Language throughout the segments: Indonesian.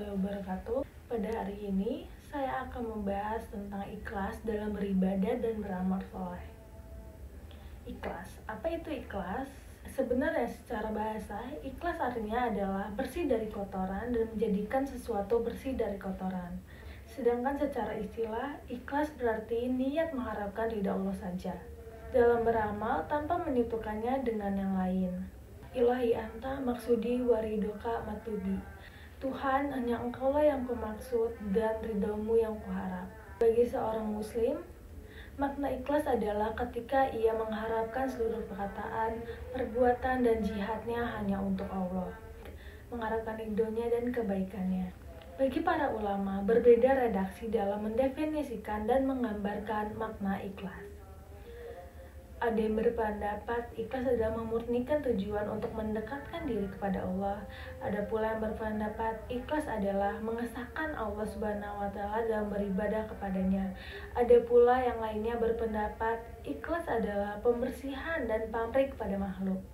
warahmatullahi wabarakatuh. Pada hari ini saya akan membahas tentang ikhlas dalam beribadah dan beramal soleh. Ikhlas, apa itu ikhlas? Sebenarnya secara bahasa, ikhlas artinya adalah bersih dari kotoran dan menjadikan sesuatu bersih dari kotoran. Sedangkan secara istilah, ikhlas berarti niat mengharapkan ridha Allah saja dalam beramal tanpa menyatukannya dengan yang lain. Ilahi anta maksudi waridoka matubi. Tuhan, hanya engkaulah yang kumaksud dan ridhomu yang kuharap. Bagi seorang muslim, makna ikhlas adalah ketika ia mengharapkan seluruh perkataan, perbuatan, dan jihadnya hanya untuk Allah, mengharapkan ridhonya dan kebaikannya. Bagi para ulama, berbeda redaksi dalam mendefinisikan dan menggambarkan makna ikhlas. Ada yang berpendapat ikhlas adalah memurnikan tujuan untuk mendekatkan diri kepada Allah. Ada pula yang berpendapat ikhlas adalah mengesahkan Allah Subhanahu wa Ta'ala dalam beribadah kepadanya. Ada pula yang lainnya berpendapat ikhlas adalah pembersihan dan pamrih kepada makhluk.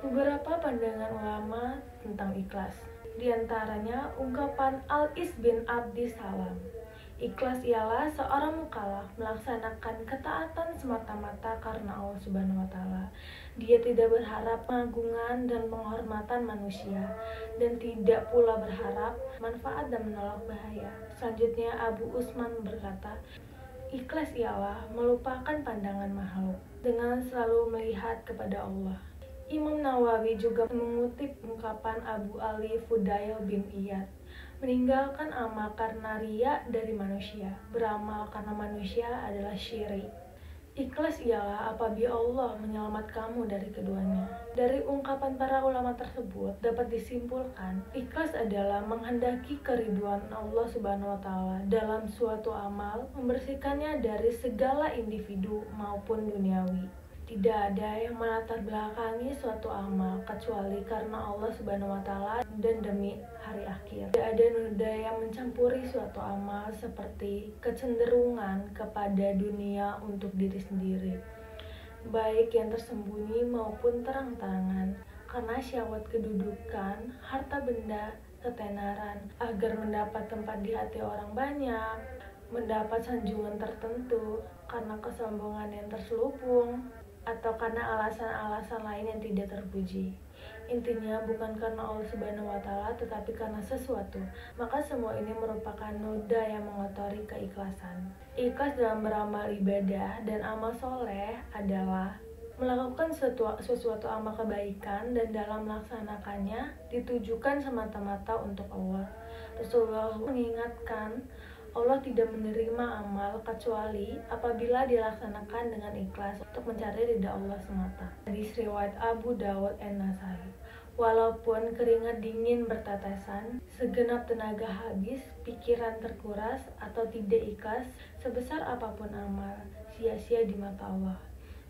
Beberapa pandangan ulama tentang ikhlas, di antaranya ungkapan Al-Is bin Abdi Salam. Ikhlas ialah seorang mukallaf melaksanakan ketaatan semata-mata karena Allah Subhanahu wa Ta'ala. Dia tidak berharap pengagungan dan penghormatan manusia dan tidak pula berharap manfaat dan menolak bahaya. Selanjutnya Abu Usman berkata, ikhlas ialah melupakan pandangan makhluk dengan selalu melihat kepada Allah. Imam Nawawi juga mengutip ungkapan Abu Ali Fudail bin Iyad, meninggalkan amal karena riya dari manusia, beramal karena manusia adalah syirik. Ikhlas ialah apabila Allah menyelamatkan kamu dari keduanya. Dari ungkapan para ulama tersebut dapat disimpulkan, ikhlas adalah menghendaki keridhaan Allah Subhanahu wa Ta'ala dalam suatu amal, membersihkannya dari segala individu maupun duniawi. Tidak ada yang melatar belakangi suatu amal kecuali karena Allah Subhanahu wa Ta'ala dan demi hari akhir. Tidak ada noda yang mencampuri suatu amal seperti kecenderungan kepada dunia untuk diri sendiri, baik yang tersembunyi maupun terang-terangan, karena syahwat kedudukan, harta benda, ketenaran, agar mendapat tempat di hati orang banyak, mendapat sanjungan tertentu, karena kesombongan yang terselubung, atau karena alasan-alasan lain yang tidak terpuji. Intinya bukan karena Allah Subhanahu wa Ta'ala tetapi karena sesuatu. Maka semua ini merupakan noda yang mengotori keikhlasan. Ikhlas dalam beramal ibadah dan amal soleh adalah melakukan sesuatu amal kebaikan dan dalam melaksanakannya ditujukan semata-mata untuk Allah. Rasulullah mengingatkan, Allah tidak menerima amal kecuali apabila dilaksanakan dengan ikhlas untuk mencari ridha Allah semata. Hadis riwayat Abu Dawud dan Nasai. Walaupun keringat dingin bertetesan, segenap tenaga habis, pikiran terkuras atau tidak ikhlas, sebesar apapun amal, sia-sia di mata Allah.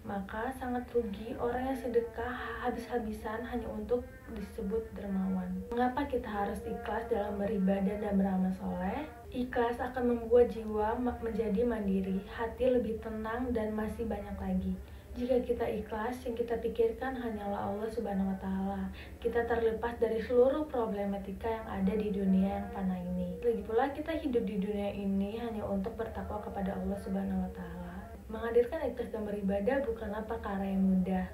Maka sangat rugi orang yang sedekah habis-habisan hanya untuk disebut dermawan. Mengapa kita harus ikhlas dalam beribadah dan beramal soleh? Ikhlas akan membuat jiwa menjadi mandiri, hati lebih tenang dan masih banyak lagi. Jika kita ikhlas, yang kita pikirkan hanyalah Allah Subhanahu wa Ta'ala. Kita terlepas dari seluruh problematika yang ada di dunia yang fana ini. Lagi pula kita hidup di dunia ini hanya untuk bertakwa kepada Allah Subhanahu wa Ta'ala. Menghadirkan ikhlas dalam beribadah bukanlah perkara yang mudah.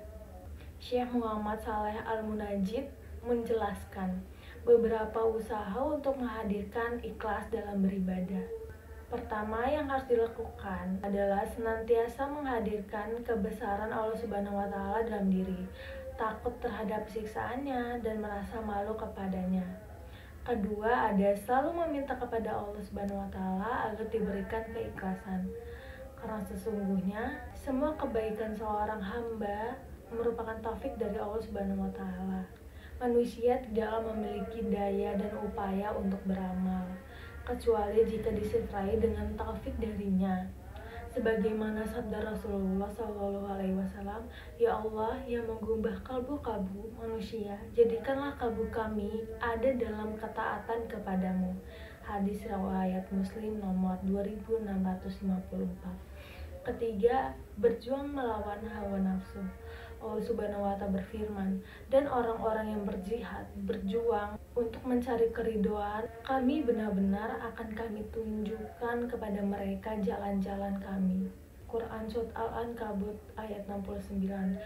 Syekh Muhammad Saleh Al-Munajjid menjelaskan beberapa usaha untuk menghadirkan ikhlas dalam beribadah. Pertama yang harus dilakukan adalah senantiasa menghadirkan kebesaran Allah Subhanahu wa Ta'ala dalam diri, takut terhadap siksaannya dan merasa malu kepadanya. Kedua, ada selalu meminta kepada Allah Subhanahu wa Ta'ala agar diberikan keikhlasan. Karena sesungguhnya semua kebaikan seorang hamba merupakan taufik dari Allah Subhanahu wa Ta'ala. Manusia tidaklah memiliki daya dan upaya untuk beramal kecuali jika disertai dengan taufik darinya. Sebagaimana sabda Rasulullah SAW, ya Allah yang menggubah kalbu-kalbu manusia, jadikanlah kalbu kami ada dalam ketaatan kepadamu. Hadis riwayat Muslim nomor 2654. Ketiga, berjuang melawan hawa nafsu. Allah Subhanahu wa Ta'ala berfirman, "Dan orang-orang yang berjihad, berjuang untuk mencari keridhaan, kami benar-benar akan kami tunjukkan kepada mereka jalan-jalan kami." Quran Surat Al-Ankabut ayat 69.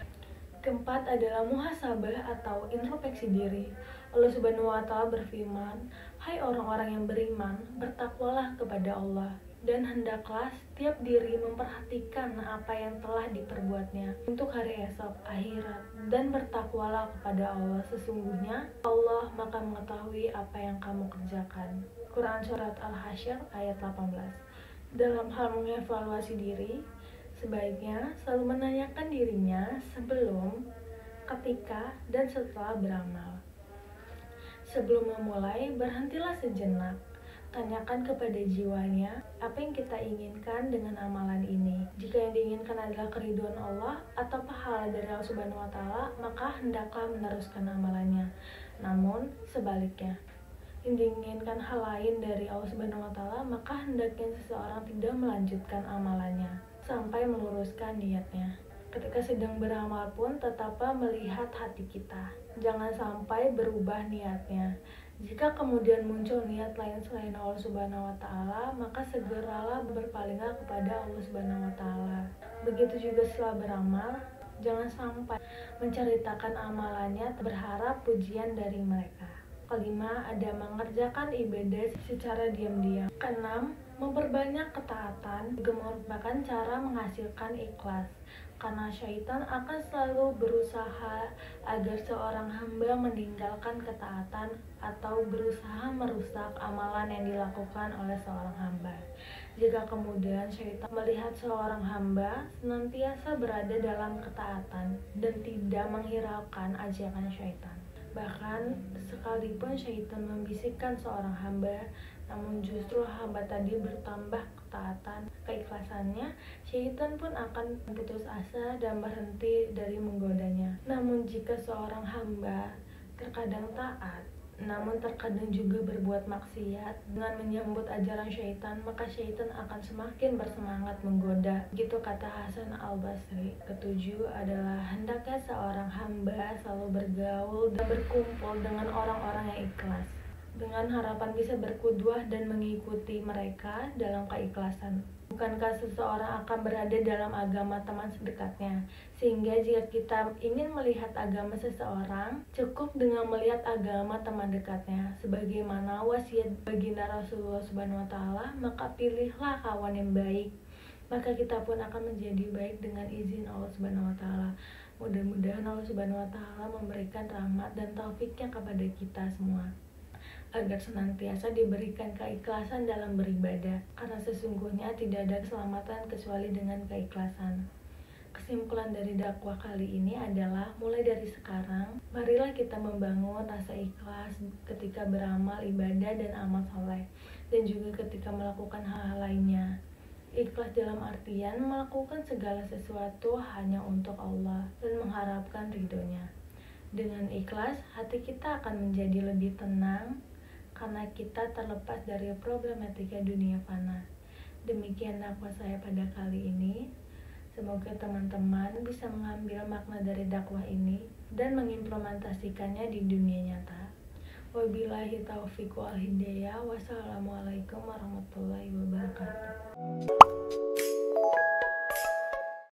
Keempat adalah muhasabah atau introspeksi diri. Allah Subhanahu wa Ta'ala berfirman, "Hai orang-orang yang beriman, bertakwalah kepada Allah, dan hendaklah setiap diri memperhatikan apa yang telah diperbuatnya untuk hari esok akhirat, dan bertakwalah kepada Allah, sesungguhnya Allah Maha mengetahui apa yang kamu kerjakan." Quran Surat Al-Hasyr ayat 18. Dalam hal mengevaluasi diri, sebaiknya selalu menanyakan dirinya sebelum, ketika, dan setelah beramal. Sebelum memulai, berhentilah sejenak. Tanyakan kepada jiwanya, apa yang kita inginkan dengan amalan ini. Jika yang diinginkan adalah keridhaan Allah atau pahala dari Allah Subhanahu wa Ta'ala, maka hendaklah meneruskan amalannya. Namun, sebaliknya, yang diinginkan hal lain dari Allah Subhanahu wa Ta'ala, maka hendaknya seseorang tidak melanjutkan amalannya sampai meluruskan niatnya. Ketika sedang beramal pun tetaplah melihat hati kita. Jangan sampai berubah niatnya. Jika kemudian muncul niat lain selain Allah Subhanahu wa Ta'ala, maka segeralah berpalinglah kepada Allah Subhanahu wa Ta'ala. Begitu juga setelah beramal, jangan sampai menceritakan amalannya berharap pujian dari mereka. Kelima, ada mengerjakan ibadah secara diam-diam. Keenam, memperbanyak ketaatan juga merupakan cara menghasilkan ikhlas. Karena syaitan akan selalu berusaha agar seorang hamba meninggalkan ketaatan atau berusaha merusak amalan yang dilakukan oleh seorang hamba. Jika kemudian syaitan melihat seorang hamba senantiasa berada dalam ketaatan dan tidak menghiraukan ajakan syaitan, bahkan sekalipun syaitan membisikkan seorang hamba, namun justru hamba tadi bertambah ketaatan, keikhlasannya, syaitan pun akan putus asa dan berhenti dari menggodanya. Namun jika seorang hamba terkadang taat, namun terkadang juga berbuat maksiat dengan menyambut ajaran syaitan, maka syaitan akan semakin bersemangat menggoda. Gitu kata Hasan Al-Basri. Ketujuh adalah hendaknya seorang hamba selalu bergaul dan berkumpul dengan orang-orang yang ikhlas, dengan harapan bisa berqudwah dan mengikuti mereka dalam keikhlasan. Bukankah seseorang akan berada dalam agama teman sedekatnya? Sehingga jika kita ingin melihat agama seseorang, cukup dengan melihat agama teman dekatnya. Sebagaimana wasiat baginda Rasulullah Subhanahu wa Ta'ala, maka pilihlah kawan yang baik, maka kita pun akan menjadi baik dengan izin Allah Subhanahu wa Ta'ala. Mudah-mudahan Allah Subhanahu wa Ta'ala memberikan rahmat dan taufiknya kepada kita semua, agar senantiasa diberikan keikhlasan dalam beribadah, karena sesungguhnya tidak ada keselamatan kecuali dengan keikhlasan. Kesimpulan dari dakwah kali ini adalah, mulai dari sekarang, marilah kita membangun rasa ikhlas ketika beramal ibadah dan amal soleh, dan juga ketika melakukan hal-hal lainnya. Ikhlas dalam artian melakukan segala sesuatu hanya untuk Allah dan mengharapkan ridhonya. Dengan ikhlas, hati kita akan menjadi lebih tenang, karena kita terlepas dari problematika dunia fana. Demikian dakwah saya pada kali ini. Semoga teman-teman bisa mengambil makna dari dakwah ini dan mengimplementasikannya di dunia nyata. Wabillahi taufiq wal hidayah. Wassalamualaikum warahmatullahi wabarakatuh.